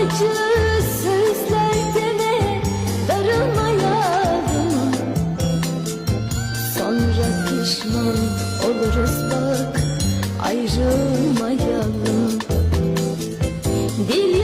acı sözler deme, darılmayalım. Sonra pişman oluruz bak, ayrılmayalım. Dil